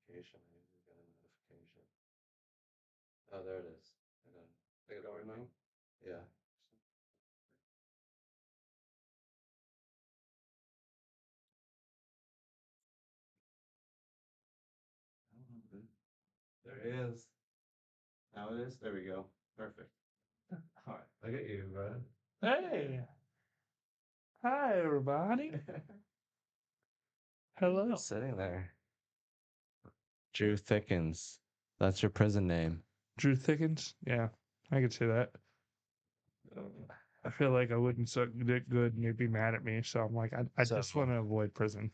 notification. I usually get a notification. Oh, there it is. And then is it going now? Yeah. There he is. Now it is. There we go. Perfect. All right. Look at you, bro. Hey, hi everybody. Hello. Sitting there. Drew Thickens. That's your prison name. Drew Thickens. Yeah, I could say that. I feel like I wouldn't suck dick good and you'd be mad at me. So I'm like, I So, just want to avoid prison.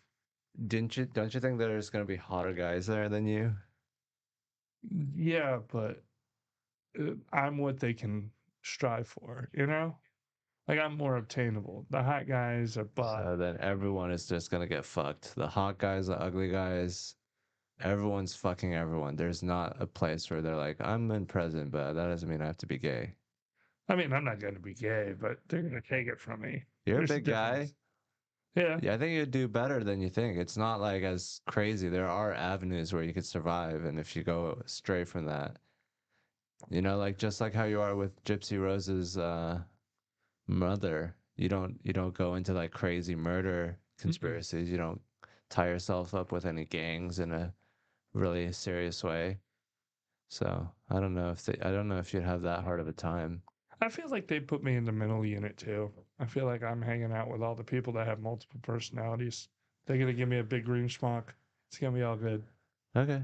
don't you think there's gonna be hotter guys there than you? Yeah, but I'm what they can strive for, you know? Like I'm more obtainable. The hot guys are butt. So then everyone is just gonna get fucked. The hot guys, the ugly guys, everyone's fucking everyone. There's not a place where they're like, I'm in prison, but that doesn't mean I have to be gay. I mean, I'm not going to be gay, but they're going to take it from me. You're a There's a big guy. difference. Yeah. Yeah, I think you'd do better than you think. It's not like as crazy. There are avenues where you could survive, and if you go stray from that, like just like how you are with Gypsy Rose's mother, you don't go into like crazy murder Mm-mm. conspiracies. You don't tie yourself up with any gangs in a really serious way. So I don't know if you'd have that hard of a time. I feel like they put me in the mental unit too. I feel like I'm hanging out with all the people that have multiple personalities. They're gonna give me a big green schmuck. It's gonna be all good. Okay.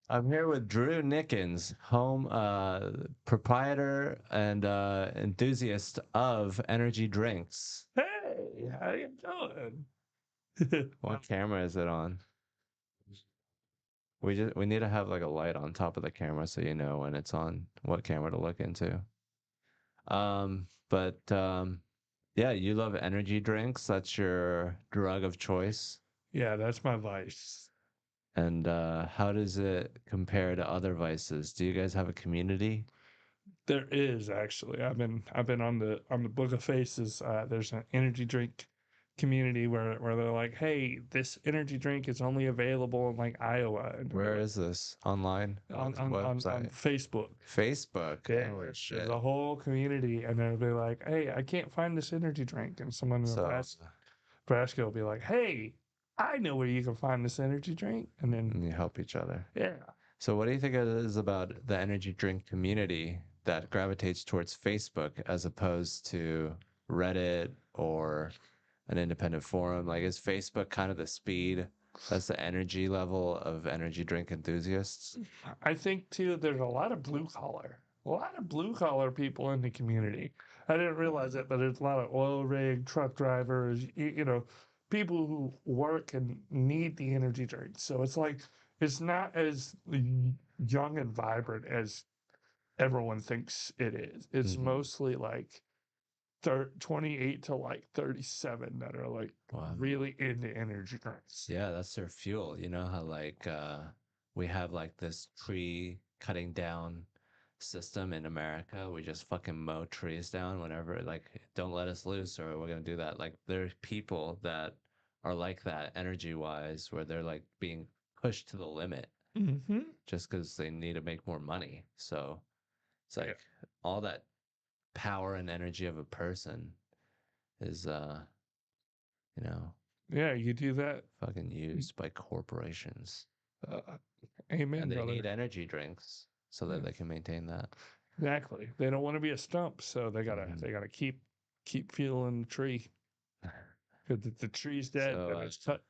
I'm here with Drew Nickens, home proprietor and enthusiast of energy drinks. Hey, how you doing? What camera is it on? We need to have like a light on top of the camera so you know when it's on, what camera to look into. But yeah, you love energy drinks. That's your drug of choice. Yeah, that's my vice. And how does it compare to other vices? Do you guys have a community? There is actually. I've been on the Book of Faces. There's an energy drink community where they're like, hey, this energy drink is only available in like Iowa, and Where is this? Online? on What on website? Facebook. Facebook. Yeah, Holy there's shit. a whole community, and they'll be like, "Hey, I can't find this energy drink," and someone in So Nebraska will be like, "Hey, I know where you can find this energy drink," and then you help each other. yeah, So what do you think it is about the energy drink community that gravitates towards Facebook as opposed to Reddit or an independent forum? Like, is Facebook kind of the speed? That's the energy level of energy drink enthusiasts. I think too. There's a lot of blue collar people in the community. I didn't realize it, but there's a lot of oil rig truck drivers. People who work and need the energy drink. So it's like it's not as young and vibrant as everyone thinks it is. It's Hmm. mostly like 28 to like 37 that are like Wow. really into energy drinks. Yeah, that's their fuel. You know how like we have like this tree cutting down system in America. We just fucking mow trees down whenever like don't let us loose or we're gonna do that. Like there's people that are like that energy wise where they're like being pushed to the limit Mm-hmm. just because they need to make more money. So it's Yeah. like all that power and energy of a person is you know, Yeah, you do that. fucking used by corporations. Uh, amen, And they brother. need energy drinks so that they Yes, can maintain that. exactly. They don't want to be a stump, so Mhm. they gotta keep fueling the tree. Because if the tree's dead, So, then it's cut.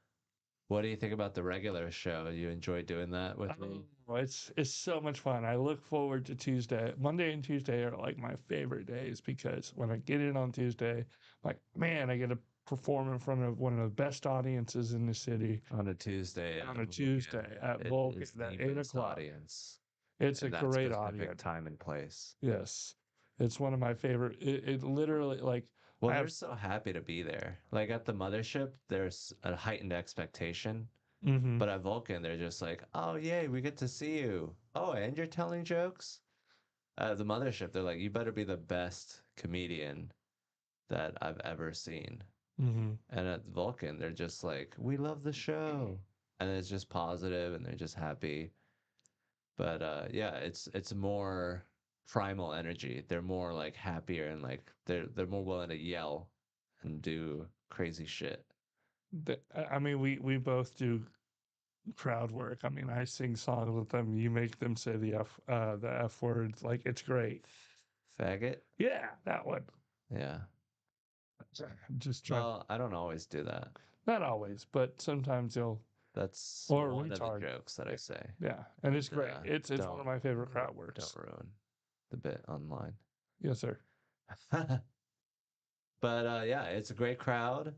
what do you think about the regular show? You enjoy doing that with me? Oh, it's so much fun. I look forward to Tuesday. Monday and Tuesday are like my favorite days because when I get in on Tuesday, like man, I get to perform in front of one of the best audiences in the city On a Tuesday on at a Vulcan, Tuesday at it Vulcan is at the eight best o'clock. audience It's a in that great specific audience. time and place. Yes, it's one of my favorite. It literally like Well, I they're have. so happy to be there. Like at the mothership, there's a heightened expectation. Hmm. But at Vulcan, they're just like, oh, yay, we get to see you. Oh, and you're telling jokes? At the mothership, they're like, you better be the best comedian that I've ever seen. Hmm. And at Vulcan, they're just like, we love the show. and it's just positive and they're just happy. But yeah, it's more primal energy. They're more like happier and like they're more willing to yell and do crazy shit. I mean, we both do crowd work. I mean, I sing songs with them. You make them say the F words. Like, it's great. Faggot? Yeah, that one. Yeah. Just try. Well, I don't always do that. Not always, but sometimes you'll That's or one of the retard. jokes that I say. Yeah, and it's And great. It's one of don't my favorite crowd works. ruin the bit online. Yes, sir. But yeah, it's a great crowd.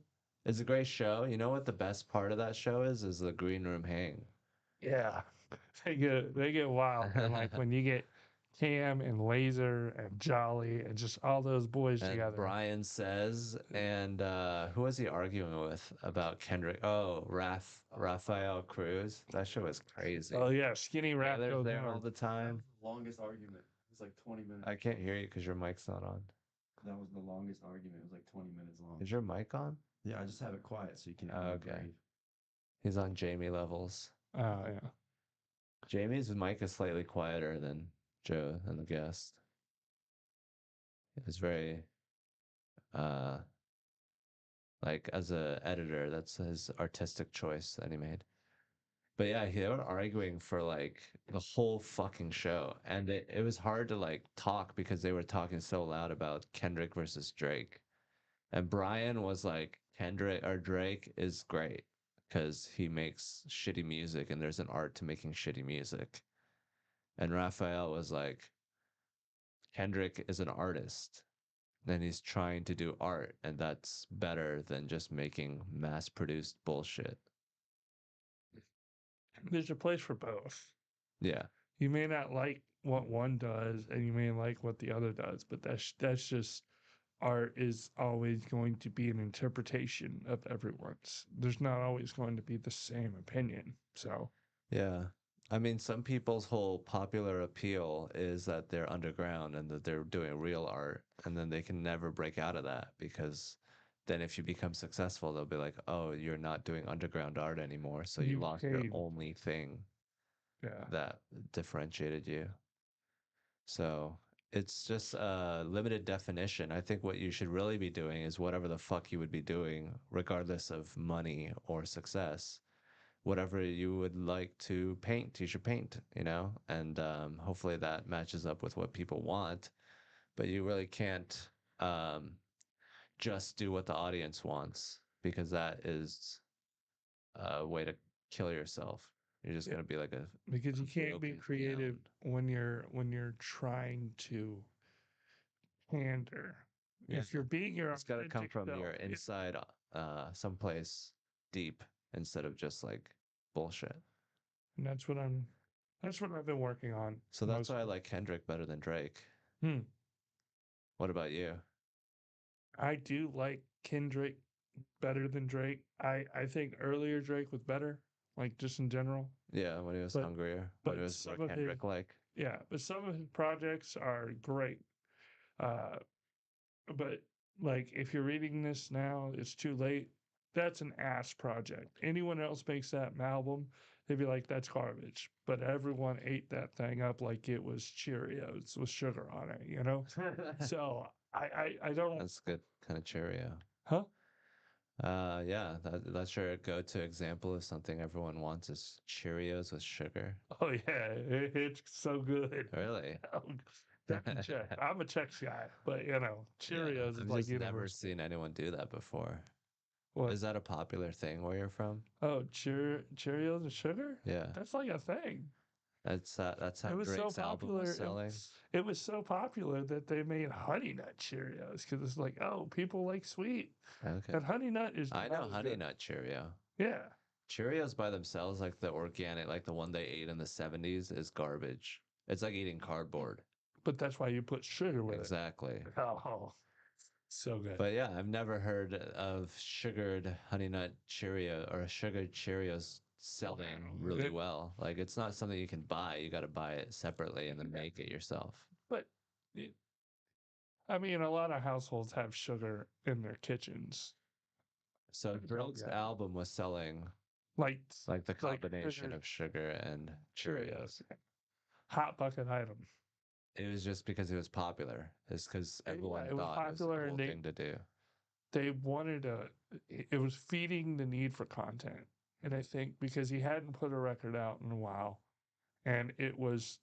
It's a great show. You know what the best part of that show is? Is the green room hang. Yeah, they get wild, and like when you get Cam and Laser and Jolly and just all those boys And together. Brian says, and who was he arguing with about Kendrick? Oh, Raphael Cruz. That show was crazy. Oh yeah, Skinny Rap Taylor's goes there all hard. the time. The longest argument. It was like 20 minutes. I can't hear you because your mic's not on. That was the longest argument. It was like 20 minutes long. Is your mic on? Yeah, I just have it quiet so you can Oh, okay. breathe. He's on Jamie levels. Oh yeah. Jamie's mic is slightly quieter than Joe and the guest. It's very uh like as a editor, that's his artistic choice that he made. But yeah, they were arguing for like the whole fucking show. And it was hard to like talk because they were talking so loud about Kendrick versus Drake. And Brian was like, Kendrick or Drake is great because he makes shitty music and there's an art to making shitty music. And Raphael was like, Kendrick is an artist and he's trying to do art, and that's better than just making mass produced bullshit. There's a place for both. Yeah. You may not like what one does, and you may like what the other does, but that's just art is always going to be an interpretation of everyone's. There's not always going to be the same opinion. So Yeah. I mean, some people's whole popular appeal is that they're underground and that they're doing real art, and then they can never break out of that because then if you become successful, they'll be like, oh, you're not doing underground art anymore. So you you lost your paid, only thing yeah. that differentiated you. So it's just a limited definition. I think what you should really be doing is whatever the fuck you would be doing, regardless of money or success. Whatever you would like to paint, you should paint, you know? And hopefully that matches up with what people want. But you really can't um, just do what the audience wants because that is a way to kill yourself. You're just Yeah. gonna be like a Because you can't be broken creative piano. when you're trying to pander. Yeah. If you're being your It's got to come authentic from self, your inside, someplace deep instead of just like bullshit. and that's what I've been working on So that's why I mostly. like Kendrick better than Drake. Hmm. What about you? I do like Kendrick better than Drake. I think earlier Drake was better, like just in general. Yeah, when he was But hungrier, when he but was more some of his Kendrick like. yeah, but some of his projects are great. Uh, but like if you're reading this now, it's too late. That's an ass project. Anyone else makes that album, they'd be like, that's garbage. But everyone ate that thing up like it was Cheerios with sugar on it, you know? So I don't That's good kind of Cheerio. huh? Yeah, that's your go-to example of something everyone wants is Cheerios with sugar. Oh yeah, it's so good. Really? Definitely check. I'm a Chex guy, but Yeah, Cheerios is I've like just never universal. seen anyone do that before. What? Is that a popular thing where you're from? Oh, Cheerios and sugar? Yeah, That's like a thing. that's how It was so Drake's album was popular. selling. It was so popular that they made Honey Nut Cheerios because it's like, oh, people like sweet, Okay. and Honey Nut is I not know as Honey good. Nut Cheerio. Yeah, Cheerios by themselves, like the organic, like the one they ate in the 70s, is garbage. It's like eating cardboard. but that's why you put sugar with it. Exactly. Oh, so good. But yeah, I've never heard of sugared Honey Nut Cheerio or sugared Cheerios selling really It- well. Like it's not something you can buy. You got to buy it separately and then make it yourself. but it, I mean, a lot of households have sugar in their kitchens. So Oh, Drake's yeah. album was selling like Like the like combination sugar of sugar and Cheerios. Cheerios, hot bucket item. It was just because it was popular. It's because everyone Yeah, it was thought it was a popular, and cool thing to do. they wanted a. It was feeding the need for content, and I think because he hadn't put a record out in a while, and it was,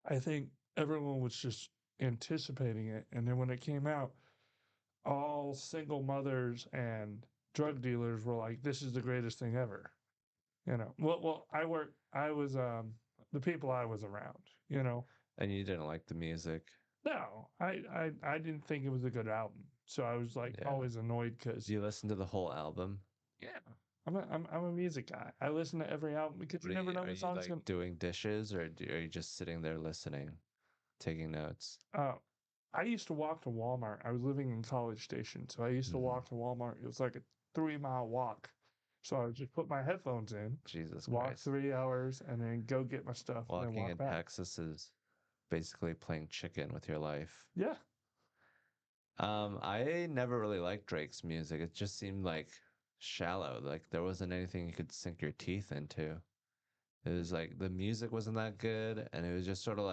I think everyone was just anticipating it, and then when it came out, all single mothers and drug dealers were like, "This is the greatest thing ever." I was the people I was around. And you didn't like the music. No, I didn't think it was a good album, so I was like Yeah. always annoyed because Do you listen to the whole album? yeah, I'm a music guy. I listen to every album because you never know Are the you song's like gonna. doing dishes or are you just sitting there listening, taking notes? Uh, I used to walk to Walmart. I was living in College Station, so I used to Mhm. walk to Walmart. It was like a 3 mile walk, so I would just put my headphones in, Jesus walk Christ. 3 hours, and then go get my stuff, and then Walking walk in back. Texas is basically playing chicken with your life. Yeah, I never really liked Drake's music. It just seemed like shallow. Like there wasn't anything you could sink your teeth into. It was like the music wasn't that good, and it was just sort of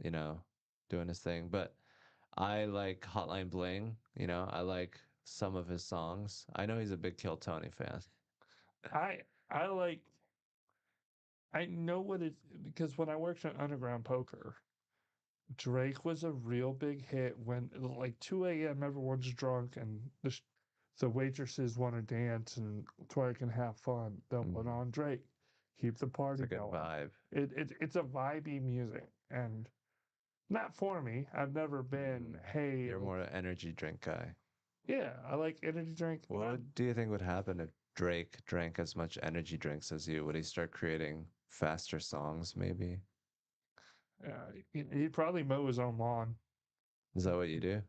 you know, doing his thing. But I like Hotline Bling. I like some of his songs. I know he's a big Kill Tony fan. I I like I know what it because when I worked at Underground Poker, Drake was a real big hit when like 2 a.m. everyone's drunk and the waitresses want to dance and twerk and have fun. They'll put Mm, on Drake, keep the it's party a good going. vibe. It's a vibey music and not for me. I've never been, Mm. hey, You're more an energy drink guy. yeah, I like energy drink. Do you think would happen if Drake drank as much energy drinks as you? Would he start creating faster songs, maybe? He'd probably mow his own lawn. Is that what you do?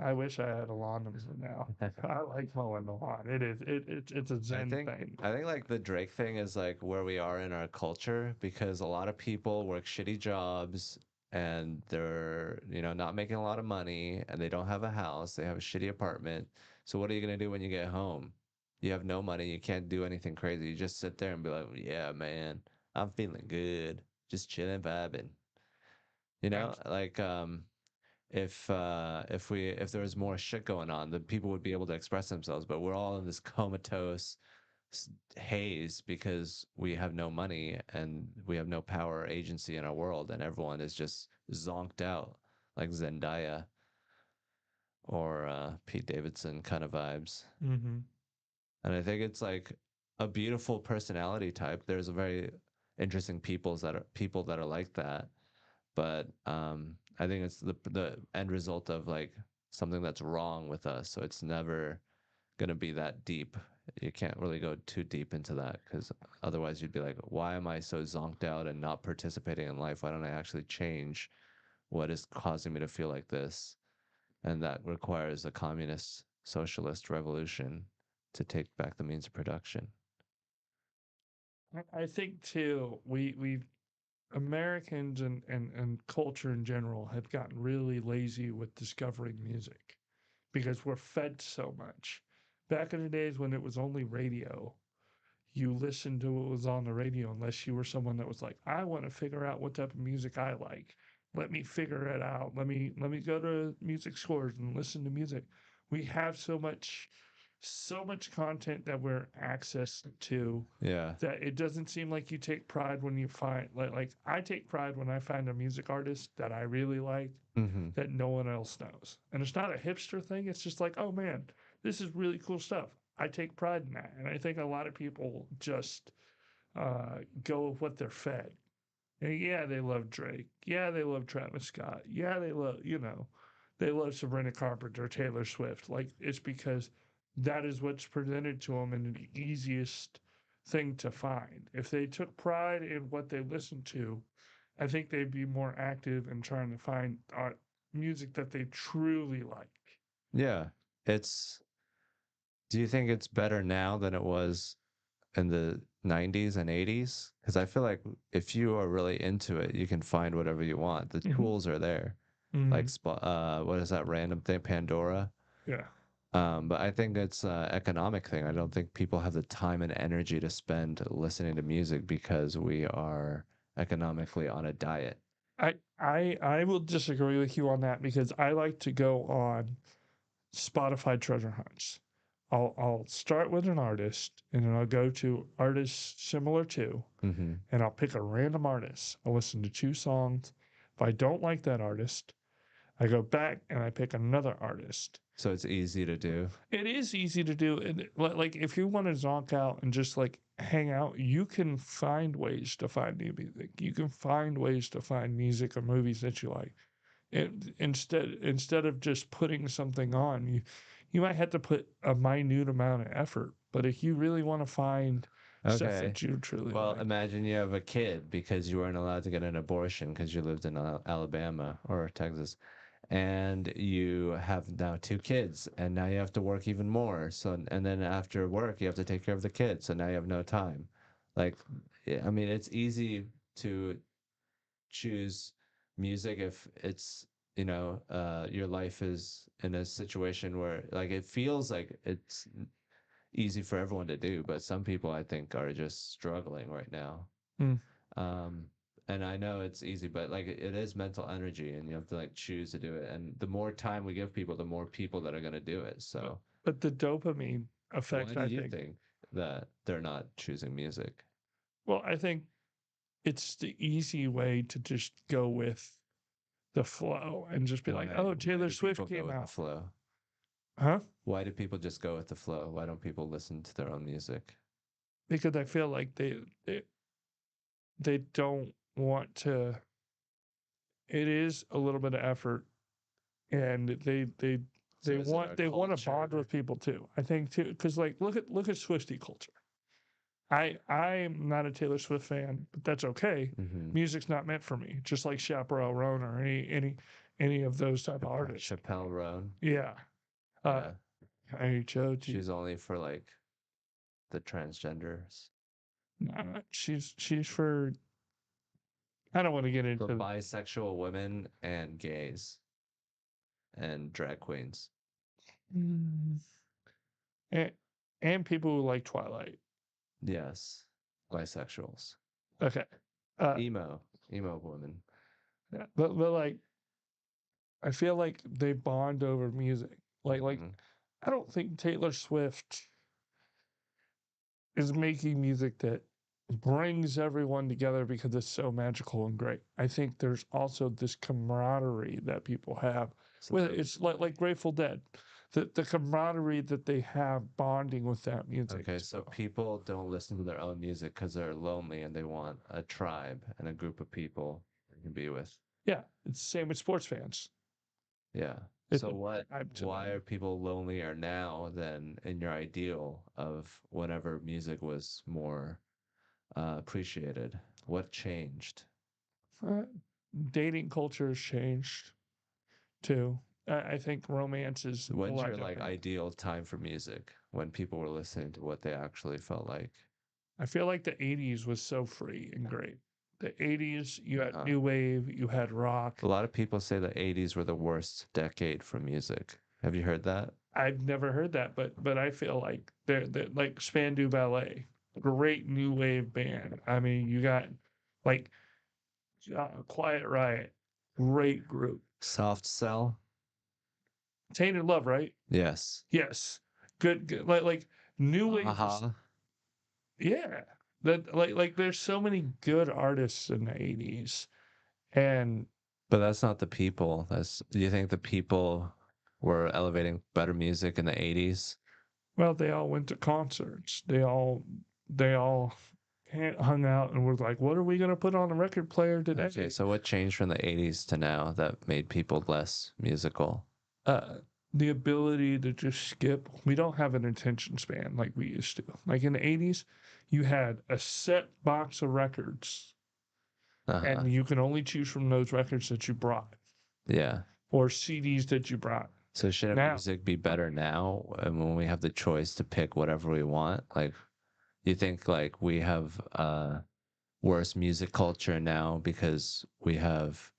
I wish I had a lawn now. I like mowing the lawn. It's a I zen think thing. I think like the Drake thing is like where we are in our culture because a lot of people work shitty jobs and they're, not making a lot of money and they don't have a house, they have a shitty apartment. So what are you gonna do when you get home? You have no money, you can't do anything crazy. You just sit there and be like, yeah, man, I'm feeling good, just chilling, vibing. And Like if there was more shit going on, then people would be able to express themselves. But we're all in this comatose haze because we have no money and we have no power or agency in our world, and everyone is just zonked out like Zendaya or Pete Davidson kind of vibes. mm-hmm. And I think it's like a beautiful personality type. There's a very interesting people that are like that, but I think it's the end result of like something that's wrong with us. So it's never gonna be that deep. You can't really go too deep into that because otherwise you'd be like, why am I so zonked out and not participating in life? Why don't I actually change what is causing me to feel like this? And that requires a communist socialist revolution to take back the means of production. I think too, we Americans and culture in general have gotten really lazy with discovering music because we're fed so much. Back in the days when it was only radio, you listened to what was on the radio unless you were someone that was like, I want to figure out what type of music I like. Let me figure it out. Let me go to music scores and listen to music. We have so much content that we're access to Yeah. that it doesn't seem like you take pride when you find like I take pride when I find a music artist that I really like Mm-hmm. that no one else knows. And it's not a hipster thing. It's just like, oh man, this is really cool stuff. I take pride in that. And I think a lot of people just go with what they're fed. And yeah, they love Drake. Yeah, they love Travis Scott. Yeah, they love Sabrina Carpenter, Taylor Swift. Like, it's because that is what's presented to them and the easiest thing to find. If they took pride in what they listened to, I think they'd be more active in trying to find music that they truly like. Yeah. Do you think it's better now than it was in the 90s and 80s? Because I feel like if you are really into it, you can find whatever you want. The Mm-hmm. tools are there. Mm-hmm. Like, what is that random thing? Pandora. Yeah. But I think it's an economic thing. I don't think people have the time and energy to spend listening to music because we are economically on a diet. I will disagree with you on that because I like to go on Spotify treasure hunts. I'll start with an artist and then I'll go to artists similar to, Hmm. and I'll pick a random artist. I'll listen to 2 songs. If I don't like that artist, I go back and I pick another artist. So it's easy to do. It is easy to do. And like if you want to zonk out and just like hang out, you can find ways to find new music. You can find ways to find music or movies that you like. And instead of just putting something on, you might have to put a minute amount of effort. But if you really want to find stuff Okay. that you truly Well, like, imagine you have a kid because you weren't allowed to get an abortion because you lived in Alabama or Texas, and you have now 2 kids, and now you have to work even more. So, and then after work, you have to take care of the kids, so now you have no time. Like, I mean, it's easy to choose music if it's, your life is in a situation where like it feels like it's easy for everyone to do, but some people I think are just struggling right now. hmm. Um, and I know it's easy, but like it is mental energy, and you have to like choose to do it. And the more time we give people, the more people that are going to do it. So But the dopamine why effect, do I you think, think that they're not choosing music? well, I think it's the easy way to just go with the flow and just be like, oh, Why Taylor do people Swift go came with the out. flow? Huh? Why do people just go with the flow? Why don't people listen to their own music? Because I feel like they don't want to. It is a little bit of effort, and So is it our they want to bond culture? with people too. I think too, because like look at Swiftie culture. I'm not a Taylor Swift fan, but that's okay. Mm-hmm. Music's not meant for me. Just like Chaparral Roan or any of those type of artists. Chappelle Roan. Yeah. Uh, Yeah. H-O-T. She's only for like the transgenders. Nah, she's for. I don't want to get For into. bisexual women and gays and drag queens. Mm, and, and people who like Twilight. Yes. Bisexuals. Okay. Uh, Emo women. yeah, but like I feel like they bond over music. Like Mhm. I don't think Taylor Swift is making music that brings everyone together because it's so magical and great. I think there's also this camaraderie that people have. So With it's like Grateful Dead, the camaraderie that they have bonding with that music. okay, As so well. people don't listen to their own music because they're lonely and they want a tribe and a group of people they can be with. Yeah, it's the same with sports fans. Yeah. It's So a what, tribe to why them. are people lonelier now than in your ideal of whenever music was more appreciated? What changed? Uh, Dating culture has changed too. I think romance is a When's lot your like different. ideal time for music? When people were listening to what they actually felt like? I feel like the 80s was so free and great. The 80s, you had Uh, new wave, you had rock. a lot of people say the 80s were the worst decade for music. Have you heard that? I've never heard that, but I feel like they're like Spandu Ballet, great new wave band. I mean, you got like Quiet Riot, great group. Soft Cell? Tainted Love, right? Yes. Yes, good. Like new wave was, Aha. yeah. That like there's so many good artists in the 80s, and But that's not the people. Do you think the people were elevating better music in the 80s? well, they all went to concerts. They all hung out and was like, "What are we gonna put on the record player Okay, today?" so what changed from the 80s to now that made people less musical? Uh, the ability to just skip. We don't have an attention span like we used to. Like in the 80s, you had a set box of records, Uh-huh. and you can only choose from those records that you brought Yeah. or CDs that you brought. So shouldn't Now, music be better now and when we have the choice to pick whatever we want? Like, you think like we have worse music culture now because we have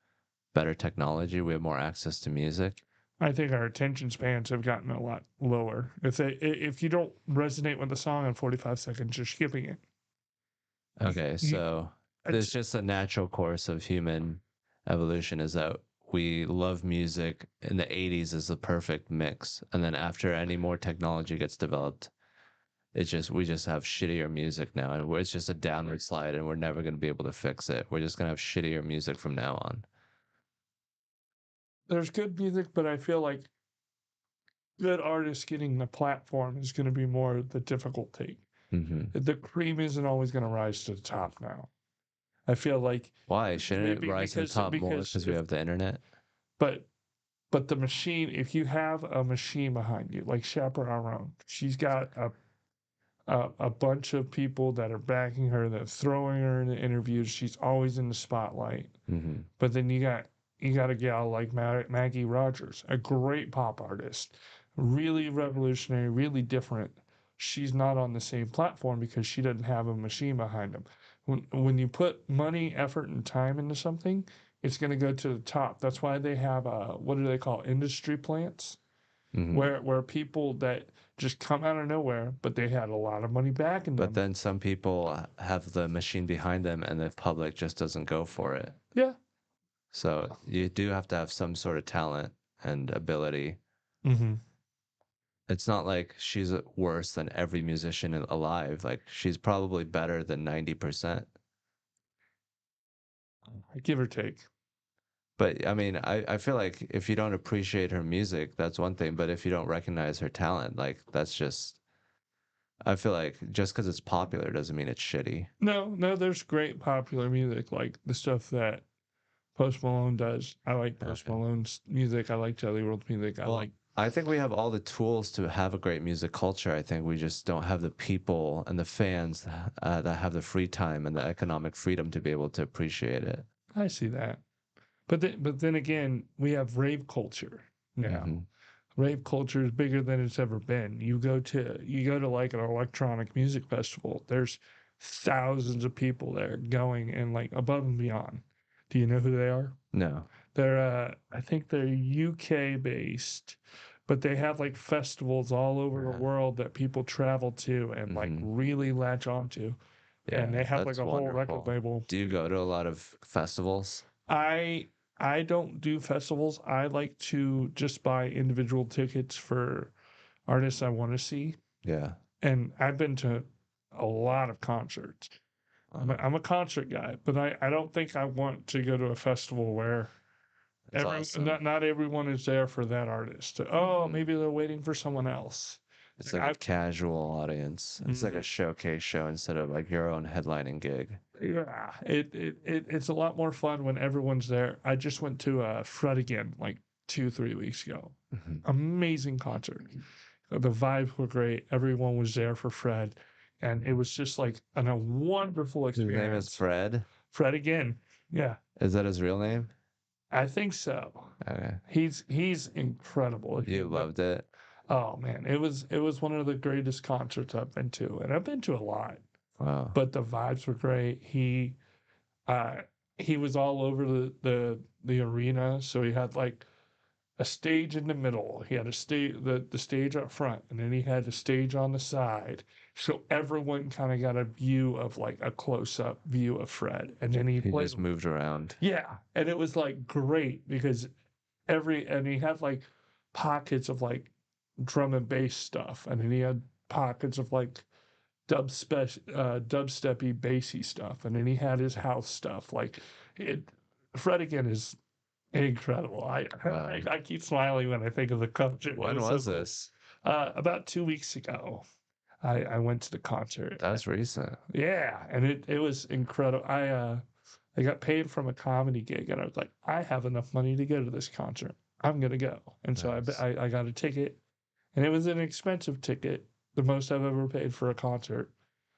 better technology, we have more access to music? I think our attention spans have gotten a lot lower. If you don't resonate with the song in 45 seconds, you're skipping it. Okay, You, so it's it's just a natural course of human evolution is that we love music in the 80s is the perfect mix. And then after any more technology gets developed, it's just we just have shittier music now and it's just a downward slide and we're never going to be able to fix it. We're just going to have shittier music from now on. there's good music, but I feel like good artists getting the platform is going to be more the difficult thing. Hmm. The cream isn't always going to rise to the top now. I feel like Why shouldn't it rise to the top more because because we if have the internet? but but the machine, if you have a machine behind you, like Chaperone, she's got a bunch of people that are backing her, that are throwing her in the interviews. She's always in the spotlight. Hmm. But then you got a gal like Maggie Rogers, a great pop artist, really revolutionary, really different. She's not on the same platform because she doesn't have a machine behind them. When you put money, effort, and time into something, it's going to go to the top. That's why they have what do they call industry plants, Hmm. where people that just come out of nowhere, but they had a lot of money backing But them. then some people have the machine behind them and the public just doesn't go for it. Yeah. So you do have to have some sort of talent and ability. Mm-hmm. It's not like she's worse than every musician alive. Like she's probably better than 90%. Give or take. But I mean, I feel like if you don't appreciate her music, that's one thing. But if you don't recognize her talent, like that's just, I feel like just because it's popular doesn't mean it's shitty. No, there's great popular music like the stuff that Post Malone does. I like Post Okay. Malone's music. I like Jelly Roll's music. I Well, like. I think we have all the tools to have a great music culture. I think we just don't have the people and the fans that have the free time and the economic freedom to be able to appreciate it. I see that. But then again, we have rave culture now. Hmm. Rave culture is bigger than it's ever been. You go to like an electronic music festival. There's thousands of people there going and like above and beyond. Do you know who they are? No. They're I think they're UK based, but they have like festivals all over the world that people travel to and like Hmm. really latch onto. And Yeah, they have like that's a whole record wonderful. label. Do you go to a lot of festivals? I I don't do festivals. I like to just buy individual tickets for artists I want to see. Yeah. And I've been to a lot of concerts. I'm a concert guy, but I don't think I want to go to a festival where That's awesome. not everyone is there for that artist. Oh, Mhm. maybe they're waiting for someone else. It's Like like a casual audience. It's like a Mhm. showcase show instead of like your own headlining gig. Yeah, it's a lot more fun when everyone's there. I just went to Fred again like 2 3 weeks ago. Mhm. Amazing concert. The vibes were great. Everyone was there for Fred, and it was just like a wonderful His name is experience. Fred. Fred again. Yeah, Is that his real name? I think so. Okay. He's incredible. You loved it. Oh man, it was one of the greatest concerts I've been to, and I've been to a lot. Wow. But the vibes were great. Uh he was all over the arena, so he had like a stage in the middle. He had a stage the stage up front, and then he had a stage on the side. So everyone kind of got a view of like a close up view of Fred. And then he He played just moved around. yeah, and it was like great because and he had like pockets of like drum and bass stuff, and then he had pockets of like dubsteppy bassy stuff, and then he had his house stuff. Like it, Fred again is incredible. Wow. I keep smiling when I think of the concert. It When was so was cool. this? About 2 weeks ago, I went to the concert. That's recent. Yeah, and it was incredible. I got paid from a comedy gig, and I was like, I have enough money to go to this concert. I'm gonna go, and so Nice. I got a ticket, and it was an expensive ticket, the most I've ever paid for a concert,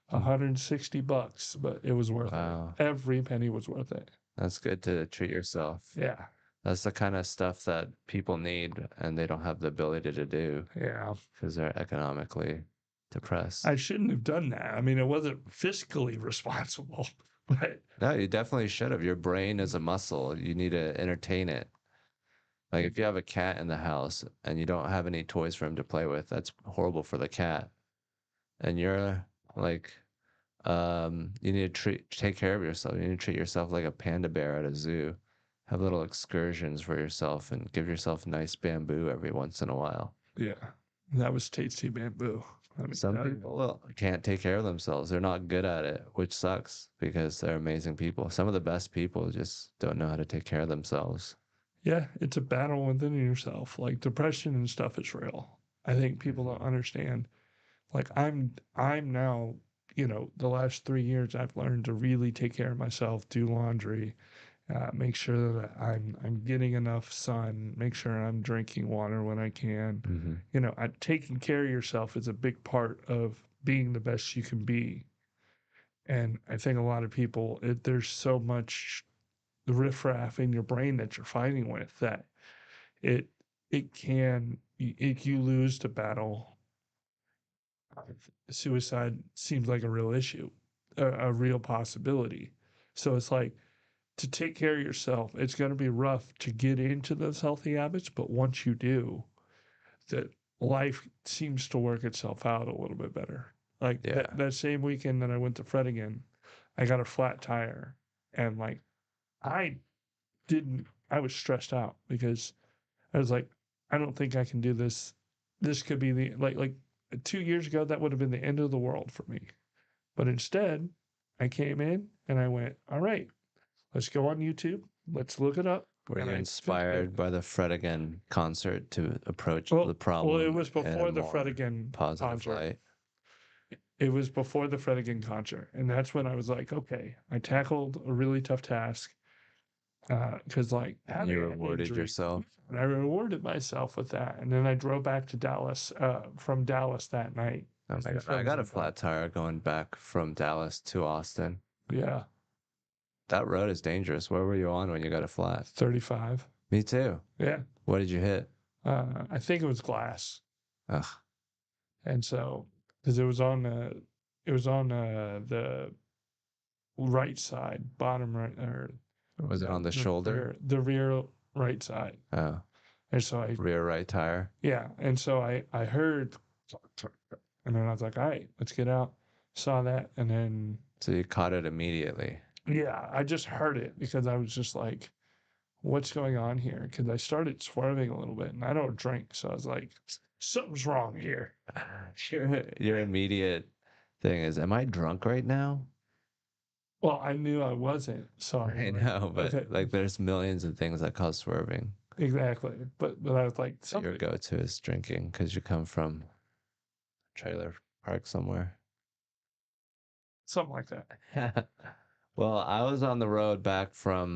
Hmm. $160, but it was worth it. Wow. Every penny was worth it. That's good to treat yourself. Yeah, That's the kind of stuff that people need and they don't have the ability to do yeah. because they're economically depressed. I shouldn't have done that. I mean, it wasn't fiscally responsible, but No, you definitely should have. Your brain is a muscle. You need to entertain it. Like if you have a cat in the house and you don't have any toys for him to play with, that's horrible for the cat. And you're like, you need to take care of yourself. You need to treat yourself like a panda bear at a zoo. Have little excursions for yourself and give yourself nice bamboo every once in a while. Yeah, that was tasty bamboo. Let me Some tell you. people can't take care of themselves. They're not good at it, which sucks because they're amazing people. Some of the best people just don't know how to take care of themselves. Yeah, it's a battle within yourself. Like depression and stuff is real. I think people don't understand. Like I'm now, the last 3 years I've learned to really take care of myself, do laundry, make sure that I'm getting enough sun, make sure I'm drinking water when I can. Taking care of yourself is a big part of being the best you can be. And I think a lot of people, there's so much riffraff in your brain that you're fighting with that it it can if you lose the battle, suicide seems like a real issue, a real possibility. So it's like to take care of yourself, it's going to be rough to get into those healthy habits, but once you do, that life seems to work itself out a little bit better. Like Yeah. that same weekend that I went to Fred again, I got a flat tire, and like I I was stressed out because I was like, I don't think I can do this. This could be the like 2 years ago, that would have been the end of the world for me. But instead, I came in and I went, all right, let's go on YouTube. Let's look it up. Were And you I fixed it. inspired by the Fred again concert to approach Well, the problem it was in a before the more Fred again positive concert. light? It was before the Fred again concert, and that's when I was like, okay, I tackled a really tough task. Because like having You an rewarded injury, yourself. and I rewarded myself with that. And then I drove back to Dallas, from Dallas that night. Oh my God. I got a flat tire going back from Dallas to Austin. Yeah, That road is dangerous. Where were you on when you got a flat? 35. Me too. Yeah. What did you hit? I think it was glass. Ugh. And so, because it was on the right side, bottom right, or Was it on the the shoulder? the rear right side. Oh, And so rear right tire. yeah. And so I heard, and then I was like, all right, let's get out. Saw that. And then, So you caught it immediately. yeah, I just heard it because I was just like, what's going on here? Because I started swerving a little bit and I don't drink. So I was like, something's wrong here. Your immediate thing is, am I drunk right now? Well, I knew I wasn't. So I I was like, know, but okay, like there's millions of things that cause swerving. exactly. But I was like, So your something, go-to is drinking because you come from a trailer park somewhere. something like that. Well, I was on the road back from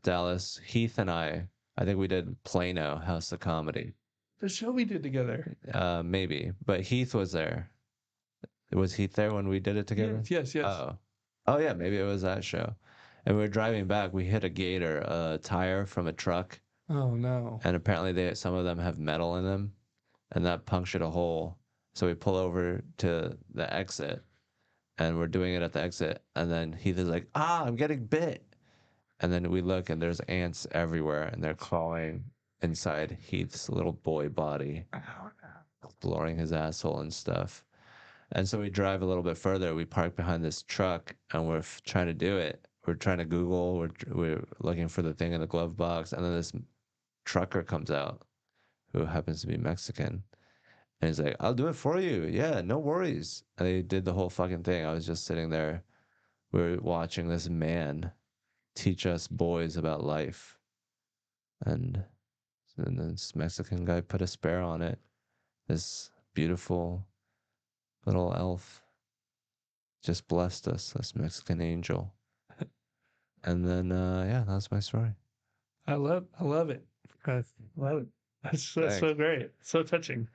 Dallas. Heath and I think we did Plano House of Comedy. The show we did together. Maybe, but Heath was there. Was Heath there when we did it together? Yes. Oh yeah, maybe it was that show. And we were driving back. We hit a gator, a tire from a truck, Oh no. and apparently some of them have metal in them, and that punctured a hole. So we pull over to the exit, and we're doing it at the exit, and then Heath is like, "Ah, I'm getting bit." And then we look, and there's ants everywhere, and they're crawling inside Heath's little boy body, Oh, exploring his asshole and stuff. And so we drive a little bit further. We park behind this truck, and we're trying to do it. We're trying to Google. We're looking for the thing in the glove box, and then this trucker comes out, who happens to be Mexican, and he's like, "I'll do it for you. Yeah, no worries." And they did the whole fucking thing. I was just sitting there. We were watching this man teach us boys about life, and then this Mexican guy put a spare on it. This beautiful little elf just blessed us, this Mexican angel. And then, yeah, that's my story. I love it. I love it. That's so great. So touching.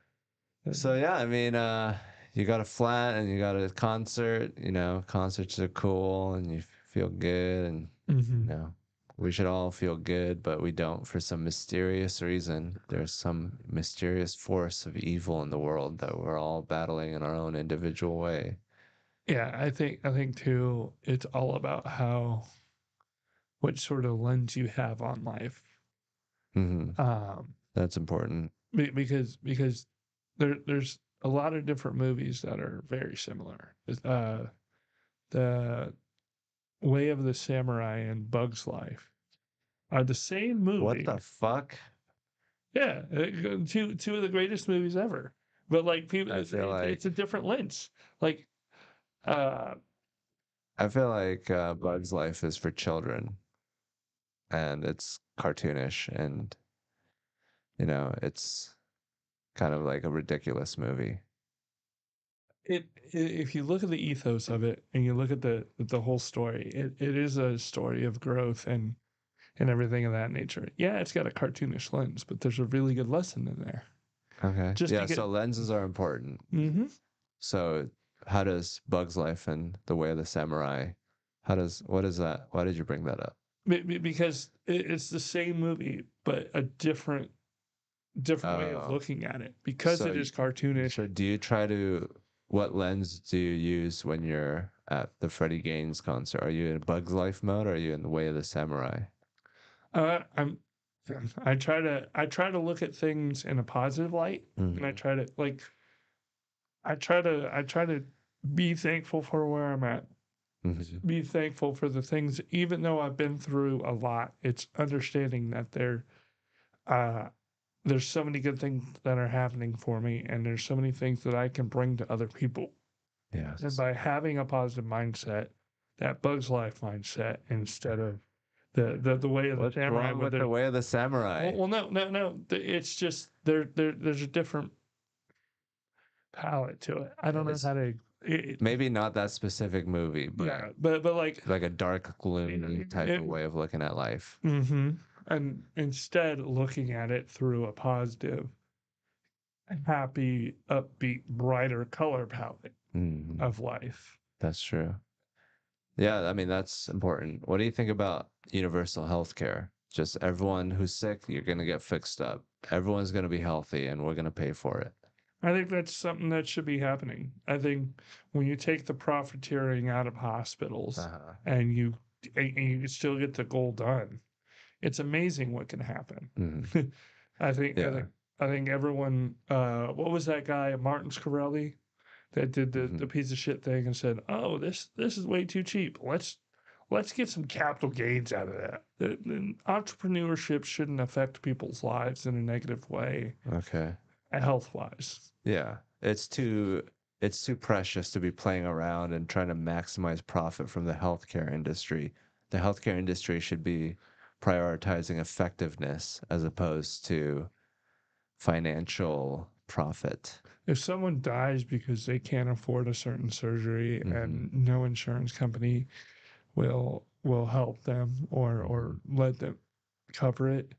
So yeah, I mean, you got a flat and you got a concert. Concerts are cool and you feel good, and we should all feel good, but we don't for some mysterious reason. There's some mysterious force of evil in the world that we're all battling in our own individual way. Yeah, I think too, it's all about what sort of lens you have on life. Um, That's important. because there's a lot of different movies that are very similar. The Way of the Samurai and Bug's Life are the same What movie. the fuck? Yeah, two of the greatest movies ever. But like people, I feel it's a like different lens. Like, uh, Bug's Life is for children, and it's cartoonish, and it's kind of like a ridiculous movie. if you look at the ethos of it and you look at the whole story, it is a story of growth and everything of that nature. Yeah, it's got a cartoonish lens, but there's a really good lesson in there. Okay. Just Yeah, because. so lenses are important. Mm-hmm. So how does Bug's Life and The Way of the Samurai, what is that? Why did you bring that up? Because it's the same movie, but a different way of Oh, looking at it. Because so it is cartoonish. so do you what lens do you use when you're at the Freddie Gaines concert? Are you in Bug's Life mode or are you in The Way of the Samurai? I'm I try to look at things in a positive light, and I Mhm. try to like I try to be thankful for where I'm at. Mhm. Be thankful for the things, even though I've been through a lot. It's understanding that uh, there's so many good things that are happening for me, and there's so many things that I can bring to other people. And Yes. by having a positive mindset, that Bug's Life mindset, instead of the way of the What's samurai, wrong where with The they're Way of the Samurai? no. It's just there's a different palette to it. I don't know It's how to. maybe not that specific movie, but Yeah, but like a dark, gloomy type of way of looking at life. mm-hmm. And instead looking at it through a positive, happy, upbeat, brighter color palette Mhm. of life. That's true. Yeah, I mean, that's important. What do you think about universal health care? Just everyone who's sick, you're going to get fixed up. Everyone's going to be healthy and we're going to pay for it. I think that's something that should be happening. I think when you take the profiteering out of hospitals Uh-huh. and you still get the goal done, it's amazing what can happen. Mhm. I think I Yeah. think I think everyone what was that guy, Martin Scarelli, that did the Mhm. piece of shit thing and said, "Oh, this is way too cheap. Let's get some capital gains out of that." The entrepreneurship shouldn't affect people's lives in a negative way, Okay. health wise. Yeah. It's too precious to be playing around and trying to maximize profit from the healthcare industry. The healthcare industry should be prioritizing effectiveness as opposed to financial profit. If someone dies because they can't afford a certain surgery Mhm. and no insurance company will help them or Mhm. let them cover it,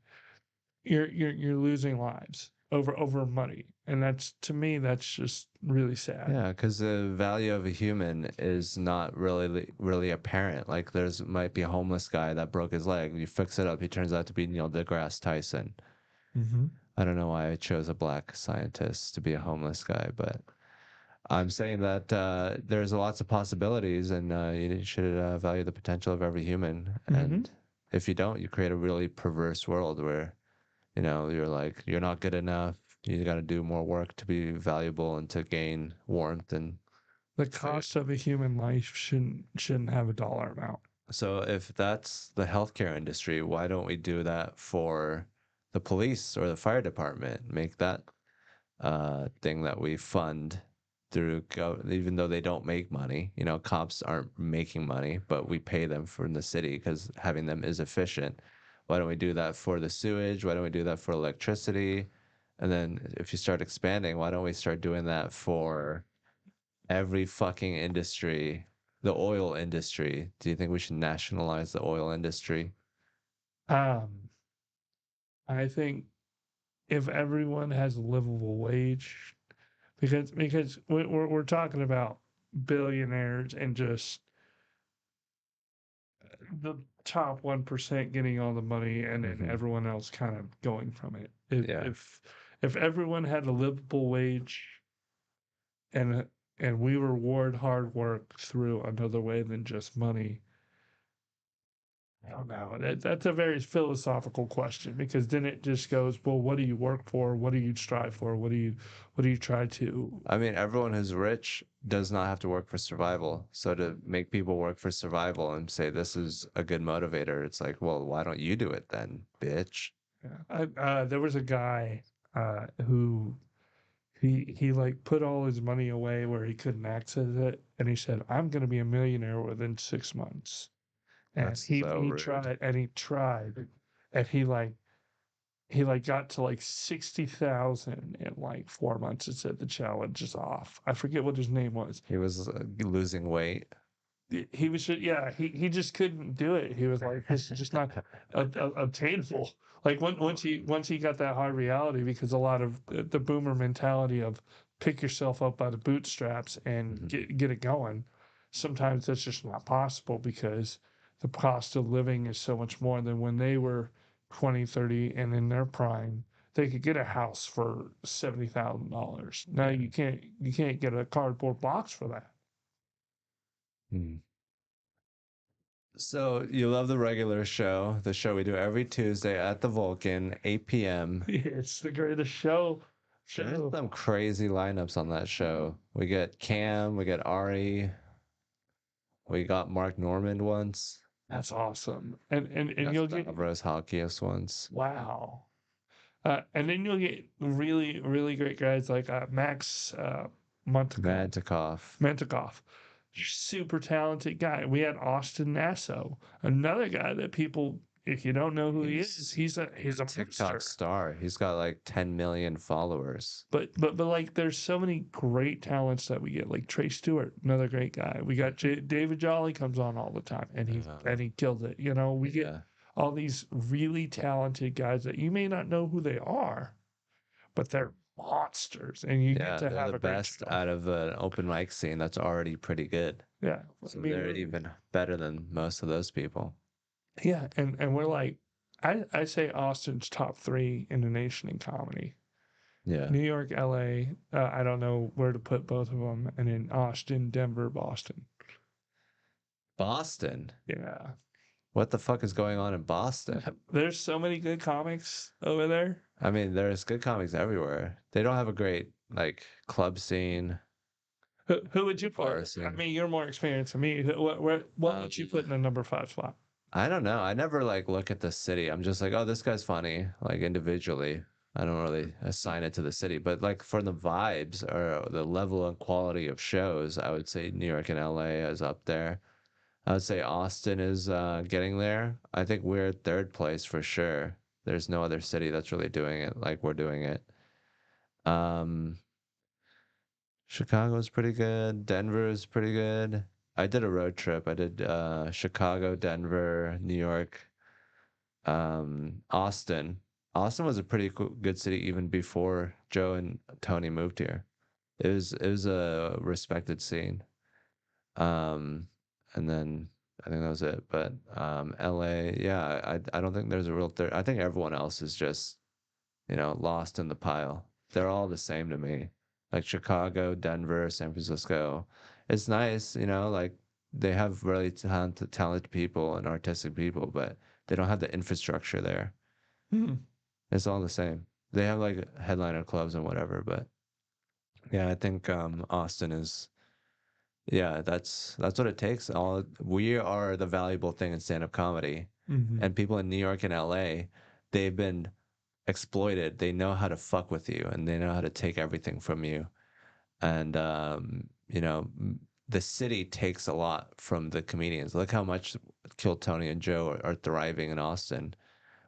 you're losing lives over money, and that's, to me, that's just really sad. Yeah, because the value of a human is not really apparent. Like there's might be a homeless guy that broke his leg. You fix it up, he turns out to be Neil deGrasse Tyson. Mm-hmm. I don't know why I chose a black scientist to be a homeless guy, but I'm saying that there's lots of possibilities, and you should value the potential of every human. Mm-hmm. And if you don't, you create a really perverse world where you're like you're not good enough. You got to do more work to be valuable and to gain warmth and The food. cost of a human life shouldn't have a dollar amount. So if that's the healthcare industry, why don't we do that for the police or the fire department? Make that thing that we fund even though they don't make money. Cops aren't making money, but we pay them from the city because having them is efficient. Why don't we do that for the sewage? Why don't we do that for electricity? And then if you start expanding, why don't we start doing that for every fucking industry? The oil industry. Do you think we should nationalize the oil industry? um I think if everyone has a livable wage, because we're talking about billionaires and just the top 1% getting all the money and then Hmm. everyone else kind of going from it. If Yeah. if if everyone had a livable wage and we reward hard work through another way than just money, I don't know. That's a very philosophical question because then it just goes, well, what do you work for? What do you strive for? What do you try to? I mean, everyone who's rich does not have to work for survival. So to make people work for survival and say this is a good motivator, it's like, well, why don't you do it then, bitch? Yeah. There was a guy who he like put all his money away where he couldn't access it, and he said, "I'm going to be a millionaire within 6 months." And That's so he rude. tried and he tried, and he got to like 60,000 in like 4 months and said the challenge is off. I forget what his name was. He was losing weight. He was just, yeah, he just couldn't do it. He was like, this is just not obtainable. Like once he got that hard reality, because a lot of the boomer mentality of pick yourself up by the bootstraps and Mhm. get it going, sometimes that's just not possible because the cost of living is so much more than when they were 20, 30 and in their prime. They could get a house for $70,000. Now Yeah. you can't get a cardboard box for that. Hmm. So you love the regular show, the show we do every Tuesday at the Vulcan, 8 p.m. It's the greatest show. There's Show. some crazy lineups on that show. We get Cam, we get Ari, we got Mark Normand once, That's awesome. we And got you'll get Stavros Halkias once, wow. And then you'll get really great guys like Max Montikov. Vantikov. Mentikov. Super talented guy. We had Austin Nasso, another guy that people, if you don't know who he is, he's a TikTok monster. star. He's got like 10 million followers. But like there's so many great talents that we get. Like Trey Stewart, another great guy. We got David Jolly comes on all the time, and he killed it. You know, we get Yeah. all these really talented guys that you may not know who they are, but they're monsters, and you get Yeah, to they're have the a great best show. out of an open mic scene that's already pretty good. Yeah, I So mean, they're even better than most of those people. yeah, and we're like, I say Austin's top three in the nation in comedy. Yeah. New York, LA. I don't know where to put both of them, and then Austin, Denver, Boston. Boston. Yeah, What the fuck is going on in Boston? there's so many good comics over there. I mean, there's good comics everywhere. They don't have a great like club scene, Who would you bar put? I scene. mean, you're more experienced than me. What would you Um, put in the number five slot? I don't know. I never like look at the city. I'm just like, oh, this guy's funny, like individually. I don't really assign it to the city, but like for the vibes or the level and quality of shows, I would say New York and LA is up there. I would say Austin is getting there. I think we're third place for sure. There's no other city that's really doing it like we're doing it. Um, Chicago's pretty good. Denver is pretty good. I did a road trip. I did Chicago, Denver, New York, Austin. Austin was a pretty good city even before Joe and Tony moved here. It was a respected scene. Um, and then I think that was it. But LA, yeah, I don't think there's a real third. I think everyone else is just, lost in the pile. They're all the same to me. Like Chicago, Denver, San Francisco. It's nice, like they have really talented people and artistic people, but they don't have the infrastructure there. Hmm. It's all the same. They have like headliner clubs and whatever, but yeah, I think Austin is yeah, that's what it takes. All we are the valuable thing in stand-up comedy. Mm-hmm. And people in New York and LA, they've been exploited. They know how to fuck with you and they know how to take everything from you. And the city takes a lot from the comedians. Look how much Kill Tony and Joe are thriving in Austin.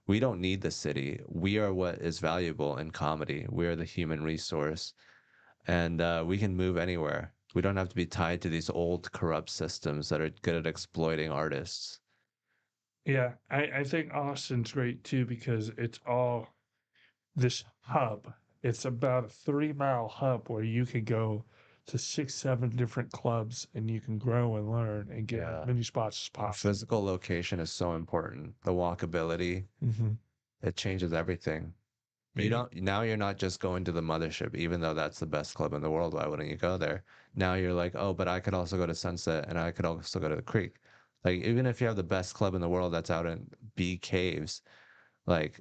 We don't need the city. We are what is valuable in comedy. We are the human resource and we can move anywhere. We don't have to be tied to these old corrupt systems that are good at exploiting artists. Yeah, I think Austin's great too because it's all this hub. It's about a 3 mile hub where you can go to 6, 7 different clubs and you can grow and learn and get as Yeah. many spots as The possible. physical location is so important. The walkability, Mm-hmm. it changes everything. You Yeah. don't now you're not just going to the Mothership, even though that's the best club in the world. Why wouldn't you go there? Now you're like, oh, but I could also go to Sunset and I could also go to the Creek. Like even if you have the best club in the world that's out in B caves, like